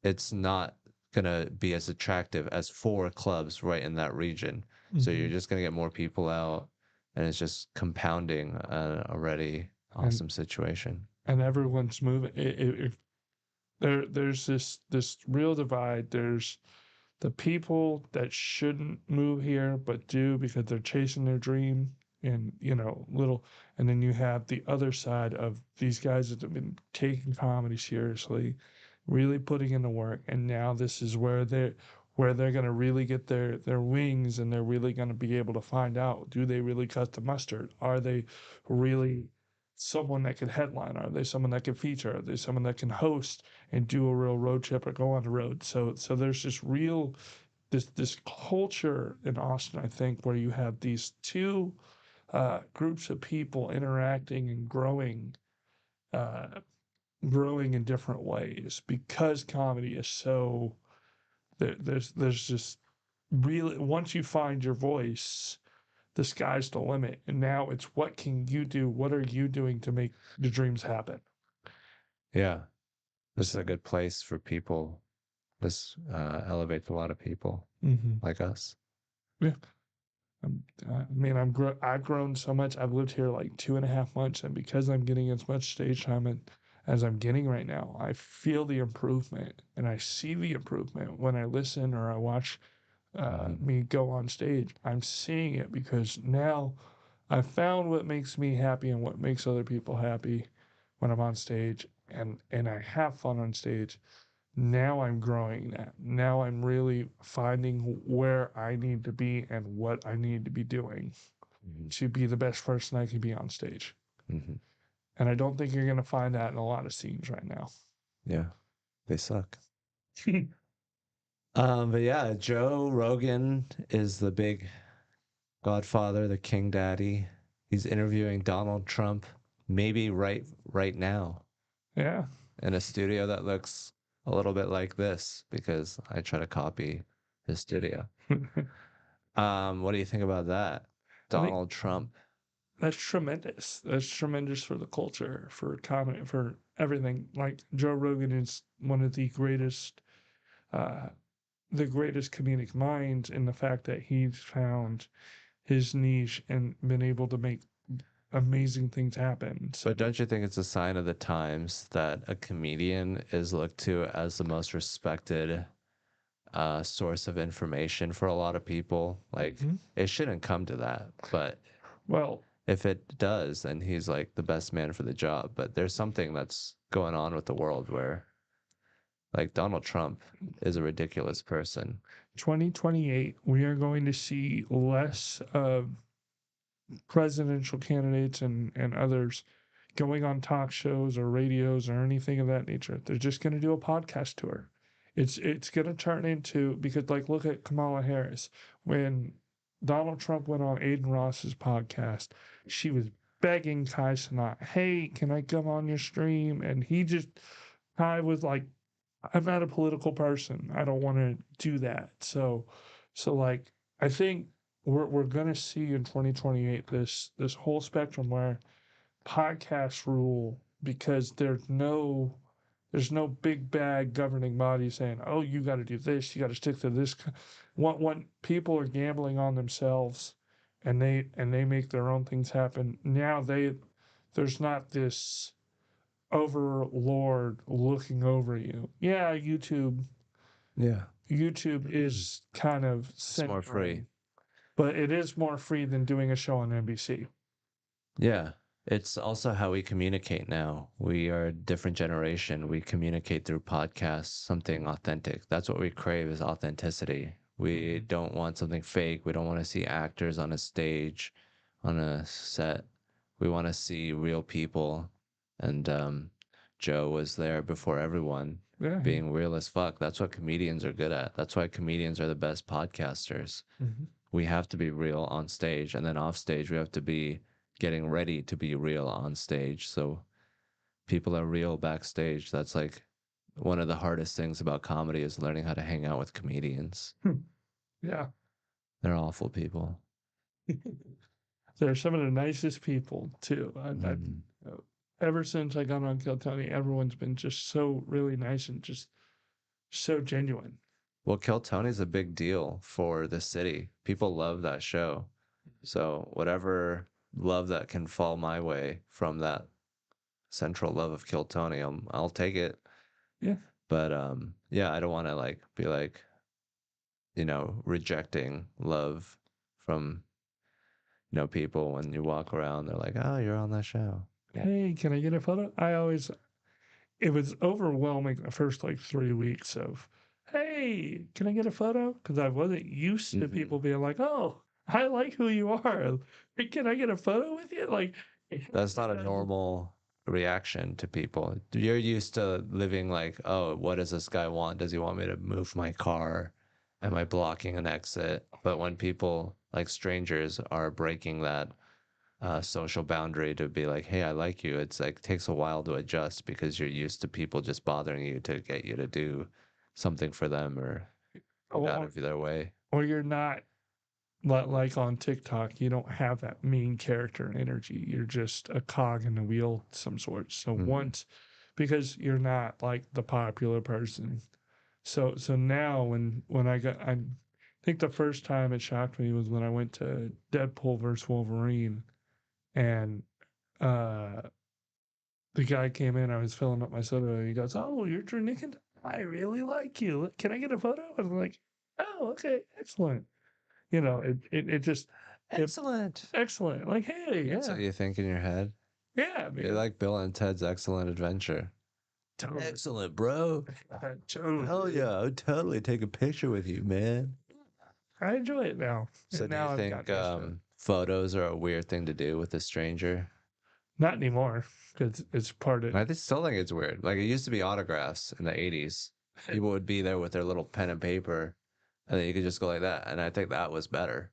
it's not gonna be as attractive as 4 clubs right in that region. So you're Mhm. just gonna get more people out, and it's just compounding an already and awesome situation. and everyone's moving. There's this real divide. There's the people that shouldn't move here but do because they're chasing their dream, and and then you have the other side of these guys that have been taking comedy seriously, really putting in the work, and now this is where they're going to really get their wings, and they're really going to be able to find out, do they really cut the mustard? Are they really someone that can headline? Are they someone that can feature? Are they someone that can host and do a real road trip or go on the road? So there's this culture in Austin, I think, where you have these two groups of people interacting and uh, growing in different ways, because comedy is so there's just really, once you find your voice, the sky's the limit, and now it's what can you do? What are you doing to make the dreams happen? Yeah, this is a good place for people. This elevates a lot of people Mm-hmm. like us. Yeah. I mean, I've grown so much. I've lived here like 2.5 months, and because I'm getting as much stage time as I'm getting right now, I feel the improvement, and I see the improvement when I listen or I watch me go on stage. I'm seeing it because now I've found what makes me happy and what makes other people happy when I'm on stage, and I have fun on stage. Now I'm growing that. Now I'm really finding where I need to be and what I need to be doing Mhm. to be the best person I can be on stage. Mhm. And I don't think you're going to find that in a lot of scenes right now. Yeah, they suck. But yeah, Joe Rogan is the big godfather, the king daddy. He's interviewing Donald Trump, maybe right now Yeah. in a studio that looks a little bit like this because I try to copy his studio. What do you think about that? I think Donald Trump. that's tremendous. That's tremendous for the culture, for comedy, for everything. Like Joe Rogan is one of uh, the greatest comedic minds, in the fact that he's found his niche and been able to make amazing things happen. So, But don't you think it's a sign of the times that a comedian is looked to as the most respected source of information for a lot of people? Like, Mhm. it shouldn't come to that, but Well, if it does, then he's like the best man for the job. But there's something that's going on with the world where, like, Donald Trump is a ridiculous person. 2028, we are going to see less of presidential candidates and others going on talk shows or radios or anything of that nature. They're just going to do a podcast tour. It's going to turn into, because like, look at Kamala Harris. When Donald Trump went on Aiden Ross's podcast, she was begging Kai Cenat, "Hey, can I come on your stream?" And Kai was like, "I'm not a political person. I don't want to do that." So like, I think we're gonna see in 2028 this whole spectrum where podcasts rule, because there's no big bad governing body saying, "Oh, you got to do this. You got to stick to this." When people are gambling on themselves, and they make their own things happen, now there's not this overlord looking over you. Yeah, Yeah. YouTube is kind of It's more free. censoring, but it is more free than doing a show on NBC. Yeah. It's also how we communicate now. We are a different generation. We communicate through podcasts, something authentic. That's what we crave, is authenticity. We don't want something fake. We don't want to see actors on a stage, on a set. We want to see real people. And Joe was there before everyone, Yeah. being real as fuck. That's what comedians are good at. That's why comedians are the best podcasters. Mhm. We have to be real on stage, and then off stage we have to be getting ready to be real on stage, so people are real backstage. That's like one of the hardest things about comedy, is learning how to hang out with comedians. Yeah. They're awful people. They're some of the nicest people too. Mm. ever since I got on Kill Tony, everyone's been just so really nice and just so genuine. Well, Kill Tony's a big deal for the city. People love that show. So whatever love that can fall my way from that central love of Kill Tony, I'll take it. Yeah. But yeah, I don't want to like be like, rejecting love from, people when you walk around, they're like, "Oh, you're on that show." Hey, can I get a photo? It was overwhelming the first like 3 weeks of, hey, can I get a photo? Because I wasn't used to Mhm. people being like, oh, I like who you are. Hey, can I get a photo with you? Like, That's not a normal reaction to people. You're used to living like, "Oh, what does this guy want? Does he want me to move my car? Am I blocking an exit?" But when people, like strangers, are breaking that social boundary to be like, "Hey, I like you," it's like takes a while to adjust because you're used to people just bothering you to get you to do something for them or get out or, of their way. or you're not like on TikTok, you don't have that main character energy. You're just a cog in the wheel of some sort. So Mhm. once, because you're not like the popular person. So now when I think the first time it shocked me was when I went to Deadpool versus Wolverine, and uh the guy came in. I was filling up my soda, and he goes, "Oh, you're Drew Nickens. I really like you. Can I get a photo?" I was like, "Oh, okay, excellent." It just it Excellent. excellent. Like, hey, That's yeah, what you think in your head. yeah, You're because like Bill and Ted's Excellent Adventure. totally, Excellent, bro. totally, Hell yeah, I would totally take a picture with you, man. I enjoy it now. So And do you now I've think gotten used to it. photos are a weird thing to do with a stranger? Not anymore because it's part of. I still think it's weird. Like it used to be autographs in the 80s. People would be there with their little pen and paper, and then you could just go like that. And I think that was better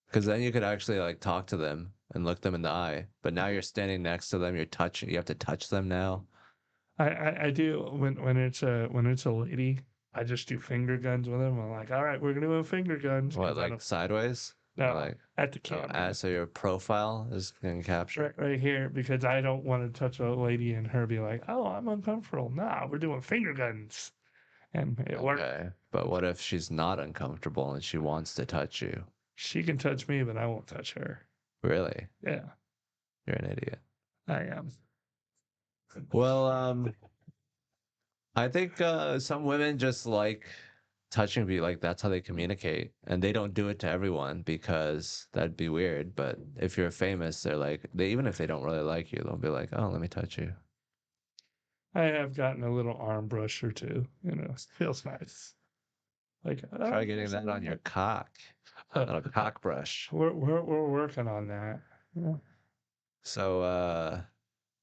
because then you could actually like talk to them and look them in the eye. But now you're standing next to them, you have to touch them now. I do when it's a lady, I just do finger guns with them. I'm like, all right, we're gonna do finger guns What, because I like don't sideways? Or know like, at the oh, camera. so your profile is getting captured. Right here because I don't want to touch a lady and her be like, "Oh, I'm uncomfortable." Nah, we're doing finger guns, and it worked. Okay. But what if she's not uncomfortable and she wants to touch you? She can touch me, but I won't touch her. Really? Yeah, You're an idiot. I am. Well, I think some women just like touching people, like that's how they communicate, and they don't do it to everyone because that'd be weird. But if you're famous, they're like, even if they don't really like you, they'll be like, "Oh, let me touch you." I have gotten a little arm brush or two. It feels nice. Like, Try getting that on your cock, on a cock brush. we're working on that. Yeah. So,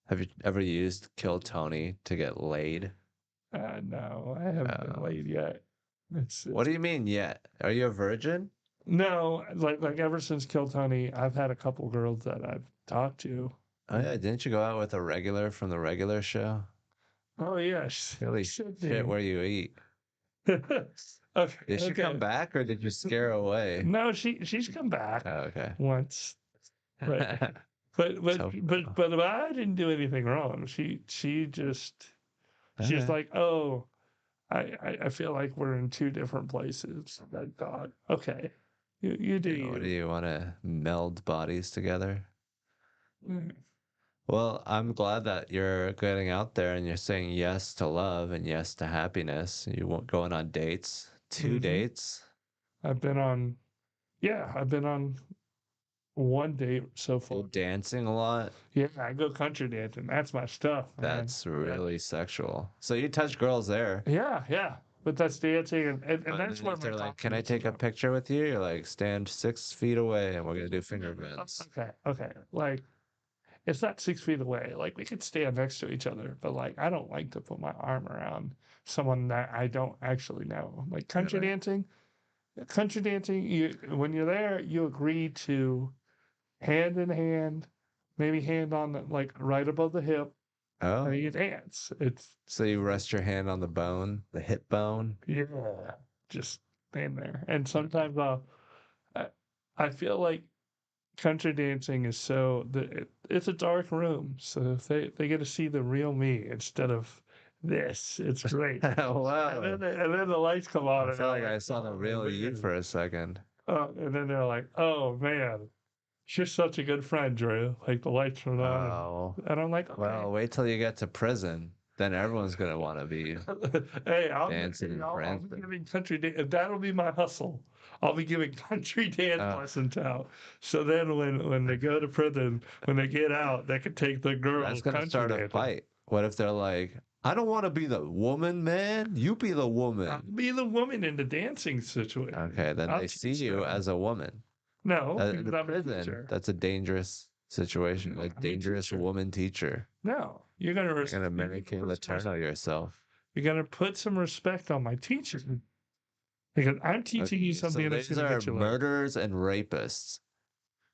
have you ever used Kill Tony to get laid? No, I haven't been Uh, laid yet. It's what it's do you mean yet? Are you a virgin? no, like ever since Kill Tony, I've had a couple girls that I've talked to. Oh yeah, didn't you go out with a regular from the regular show? Oh yes, Holy should shit, be. where you eat? Okay, Did she come okay. back or did you scare her away? No, she's come back Oh, okay. once, but but but So, but I didn't do anything wrong. She's okay. like, oh, I feel like we're in two different places. I thought, okay, you do What do you. you want to meld bodies together? Mm. Well, I'm glad that you're getting out there and you're saying yes to love and yes to happiness. You want going on dates, two Mhm. dates. I've been on, yeah, I've been on one date so Go far. dancing a lot. Yeah, I go country dancing. That's my stuff, man. That's Yeah, really sexual. So you touch girls there. yeah. But that's dancing, and But that's then where if my they're like, "Can I confidence take a comes. picture with you?" You're like, "Stand 6 feet away and we're gonna do finger Oh, guns." okay. Like it's not 6 feet away. Like we could stand next to each other, but like I don't like to put my arm around someone that I don't actually know. Like Really? country dancing. You when you're there, you agree to hand in hand, maybe hand on like right above the hip, and Oh, you dance. It's so you rest your hand on the bone, the hip bone. yeah, just stand there. And sometimes I, I feel like country dancing is it's a dark room, so if they get to see the real me instead of this, it's great. And Wow. then the lights come on, I and felt they're like I like, saw the "Oh, real you man." for a second. And then they're like, "Oh man, you're such a good friend, Drew." Like the lights turn on, Oh, and I'm like, "Okay." well, wait till you get to prison. Then everyone's gonna want to be Hey, dancing and I'll be prancing. giving country dance. That'll be my hustle. I'll be giving country dance Oh, lessons out. So then when they go to prison, when they get out, they can take the that's girls gonna country start a dancing. fight. What if they're like, I don't want to be the woman, man. You be the I'll woman. be the woman in the dancing situation. Okay, then I'll they see teach you them. as a woman. No, In because the I'm a prison, teacher. that's a dangerous situation. No, A I'm a dangerous teacher. woman teacher. No, you're gonna You're gonna mimic put some Letourneau yourself. you're gonna put some respect on my teaching because I'm teaching you Okay, so something that's these gonna are get you laid. murderers and rapists,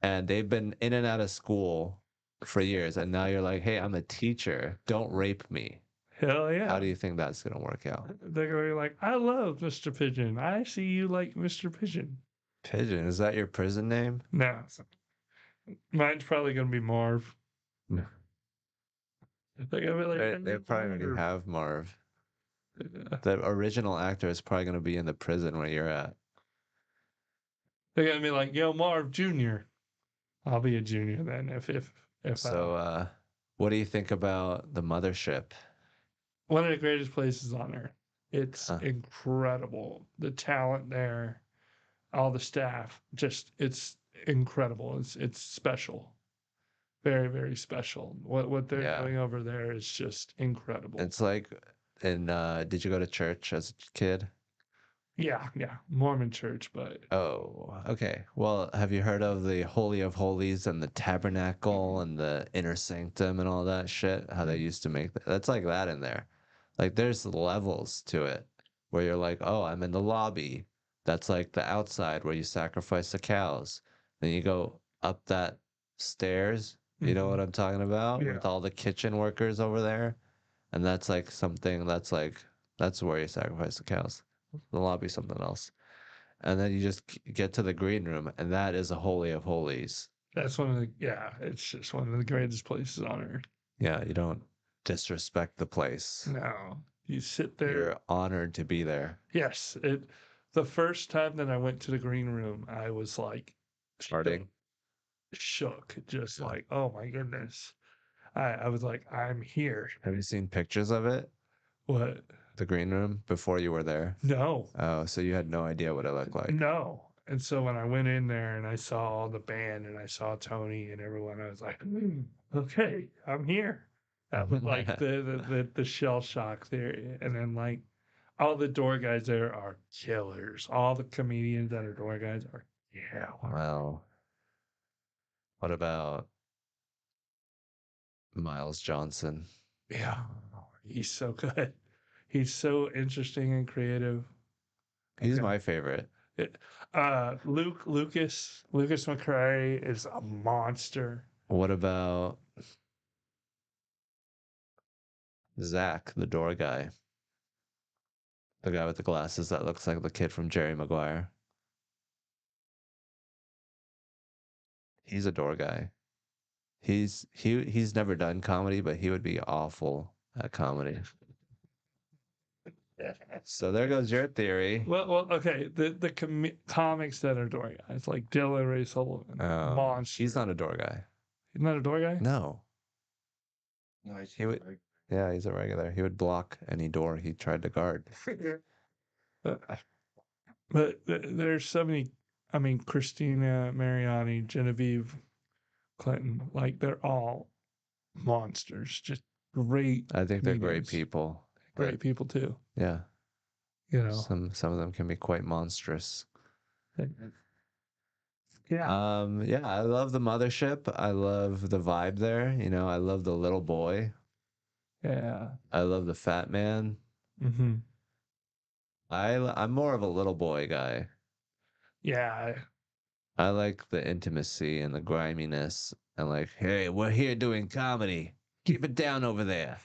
and they've been in and out of school for years, and now you're like, hey, I'm a teacher. Don't rape me. Hell How yeah. do you think that's gonna work out? They're gonna be like, I love Mr. Pigeon. I see you like Mr. Pigeon. Pigeon, is that your prison name? No, mine's probably gonna be Marv. No. They're gonna be like, They "Hey, probably already Marv." have Marv. Yeah. The original actor is probably gonna be in the prison where you're at. They're gonna be like, Yo, Marv Junior. I'll be a junior then if So, what do you think about the Mothership? one of the greatest places on earth. It's Huh. incredible. The talent there, all the staff, just it's incredible. It's special. Very, very special. What they're Yeah, doing over there is just incredible. it's like, and did you go to church as a kid? Yeah, yeah. Mormon church, but Oh, okay. Well, have you heard of the Holy of Holies and the tabernacle and the inner sanctum and all that shit? How they used to make that? That's like that in there. Like there's levels to it where you're like, oh, I'm in the lobby. That's like the outside where you sacrifice the cows. Then you go up that stairs. You know what Mhm. I'm talking about? Yeah. With all the kitchen workers over there. And that's like something that's like, that's where you sacrifice the cows. The lobby's something else. And then you just get to the green room, and that is a holy of holies. That's one of the yeah, it's just one of the greatest places on earth. Yeah, you don't disrespect the place. No. You sit there. You're honored to be there. Yes, it the first time that I went to the green room, I was like shook, Farting. shook, just like, oh my goodness. I was like, I'm here. Have you seen pictures of it? What? The green room before you were there? No. Oh, so you had no idea what it looked like. No. And so when I went in there and I saw all the band and I saw Tony and everyone, I was like, okay, I'm here. That was like the shell shock there. And then like all the door guys there are killers. All the comedians that are door guys are yeah. Well, what about Miles Johnson? Yeah. He's so good. He's so interesting and creative. He's Okay. my favorite. Lucas McCrary is a monster. What about Zach, the door guy? The guy with the glasses that looks like the kid from Jerry Maguire. He's a door guy. He's never done comedy, but he would be awful at comedy. So there goes your theory. Okay. The comics that are door guys, like Dylan Ray Sullivan, monster. He's not a door guy. He's not a door guy. No, Nice. he would. Yeah, he's a regular. He would block any door he tried to guard. But there's so many. I mean, Christina Mariani, Genevieve Clinton, like they're all monsters. Just great, I think they're great comedians. people. Great But people too. yeah, You know. some of them can be quite monstrous. Yeah. Yeah, I love the mothership. I love the vibe there. You know, I love the little boy. Yeah. I love the fat man. Mm-hmm. I'm more of a little boy guy. Yeah. I like the intimacy and the griminess and like, hey, we're here doing comedy. Keep it down over there.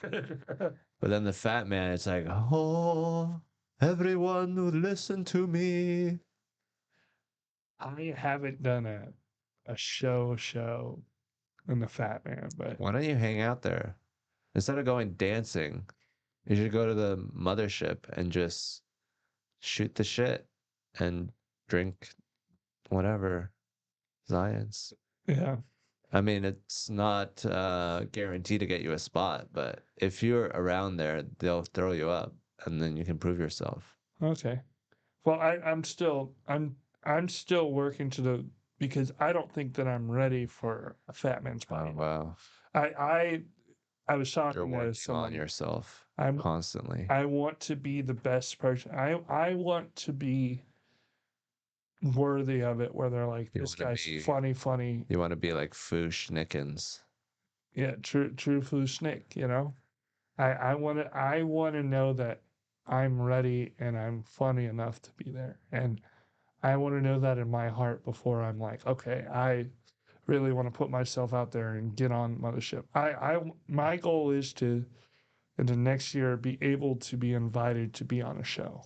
But then the fat man, it's like, oh, everyone will listen to me. I haven't done a show in the Fat Man, but Why don't you hang out there? Instead of going dancing, you should go to the mothership and just shoot the shit and drink whatever Zions. yeah, I mean, it's not guaranteed to get you a spot, but if you're around there, they'll throw you up and then you can prove yourself. okay. Well, I'm still working to the because I don't think that I'm ready for a Fat Man Oh, spot. wow. I I was You're talking to working on someone. yourself I'm constantly. I want to be the best person. I want to be worthy of it. Where they're like, You this want to guy's be funny. you want to be like Foosh Nickens. Yeah, true flu snick. You know, I want to know that I'm ready and I'm funny enough to be there, and I want to know that in my heart before I'm like, okay, I really want to put myself out there and get on Mothership. My goal is to in the next year be able to be invited to be on a show.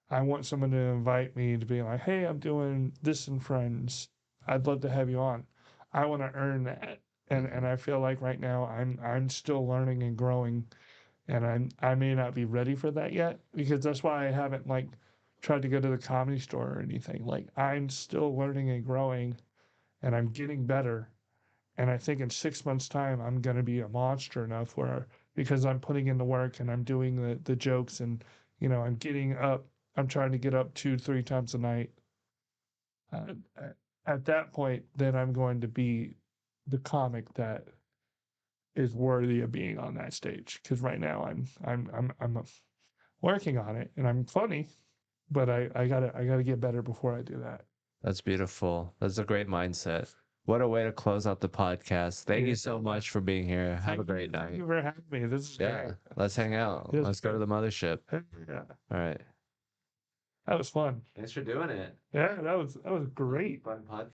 I want someone to invite me to be like, hey, I'm doing this in Friends. I'd love to have you on. I want to earn that. And I feel like right now I'm still learning and growing and I may not be ready for that yet because that's why I haven't like tried to go to the comedy store or anything. Like I'm still learning and growing and I'm getting better. And I think in 6 months' time I'm gonna be a monster enough where because I'm putting in the work and I'm doing the jokes and I'm getting up. I'm trying to get up 2-3 times a night. Uh, at that point, then I'm going to be the comic that is worthy of being on that stage. Because right now I'm working on it and I'm funny, but I gotta get better before I do that. That's beautiful. That's a great mindset. What a way to close out the podcast. Thank Yeah. you so much for being here. Have a great Thank night. you for having me. This is Yeah, great. let's hang out. Yes, Let's go to the mothership. yeah, All right. that was fun. Thanks for doing it. Yeah, that was great. Fun podcast.